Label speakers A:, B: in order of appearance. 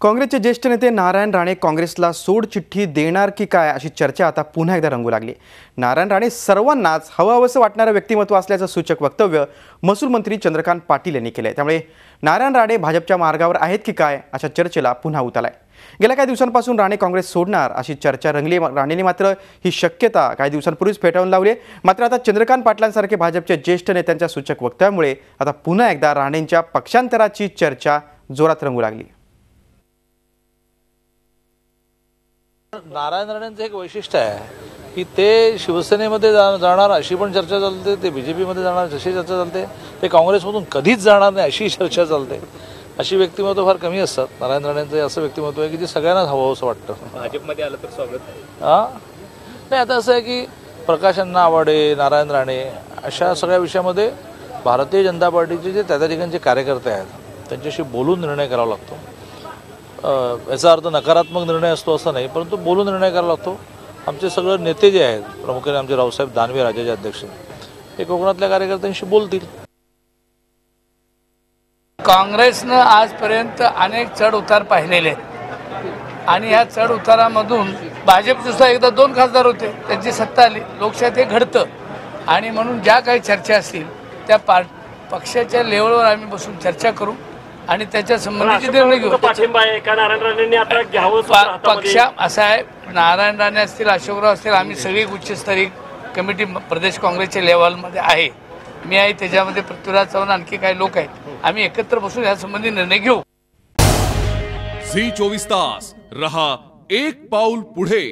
A: काँग्रेसचे ज्येष्ठ नेते नारायण राणे काँग्रेसला सोड चिठ्ठी देणार की काय अशी चर्चा आता पुन्हा एकदा रंगू लागली। नारायण राणे सर्वांनाच हवंहवंसं वाटणारं व्यक्तिमत्व असल्याचं सूचक वक्तव्य महसूल मंत्री चंद्रकांत पाटील यांनी केले। त्यामुळे नारायण राणे भाजपच्या मार्गावर आहेत की काय अशा चर्चेला पुन्हा उत आलाय। गेल्या काही दिवसांपासून राणे काँग्रेस सोडणार अशी चर्चा रंगली। राणेंनी मात्र ही शक्यता काही दिवसांपूर्वीच फेटाळून लावली। मात्र आता चंद्रकांत पाटलांसारखे भाजपच्या ज्येष्ठ नेत्यांच्या सूचक वक्तव्यामुळे आता पुन्हा एकदा राणेंच्या पक्षांतराची चर्चा जोरात रंगू लागली।
B: नारायण राणेंचं एक वैशिष्ट्य आहे की ते शिवसेनेमध्ये जाणार अशी पण चर्चा चालते, ते बीजेपीमध्ये जाणार अशी चर्चा चालते, ते काँग्रेसमधून कधीच जाणार नाही अशी चर्चा चालते। अशी व्यक्तिमत्व फार कमी असतात। नारायण राणेंचं असं व्यक्तिमत्व आहे की ते सगळ्यांनाच हवं असं वाटतं।
C: भाजपमध्ये आलं तर स्वागत
B: नाही, आता असं आहे की प्रकाश अण्णा आवाडे, नारायण राणे अशा सगळ्या विषयामध्ये भारतीय जनता पार्टीचे जे त्या ठिकाणचे कार्यकर्ते आहेत त्यांच्याशी बोलून निर्णय करावा लागतो। याचा अर्थ नकारात्मक निर्णय असतो असं नाही, परंतु बोलून निर्णय करावा लागतो। आमचे सगळे नेते जे आहेत, प्रामुख्याने आमचे रावसाहेब दानवे राज्याचे अध्यक्ष, हे कोकणातल्या कार्यकर्त्यांशी बोलतील।
D: काँग्रेसनं आजपर्यंत अनेक चढ उतार पाहिलेले आहेत आणि या चढ उतारामधून भाजपसुद्धा एकदा 2 खासदार होते, त्यांची सत्ता आली, लोकशाहीत हे घडतं आणि म्हणून ज्या काही चर्चा असतील त्या पक्षाच्या लेवलवर आम्ही बसून चर्चा करू आणि त्याच्या संबंधीचे निर्णय घेऊ। पक्ष असा आहे, नारायण राणे असतील, अशोकराव असतील, आम्ही सगळी उच्चस्तरीय कमिटी प्रदेश काँग्रेसच्या लेवलमध्ये आहे। मी आहे, त्याच्यामध्ये पृथ्वीराज चव्हाण, आणखी काही लोक आहेत। आम्ही एकत्र बसून या संबंधी निर्णय घेऊ।
E: झी 24 तास रहा एक पाऊल पुढे।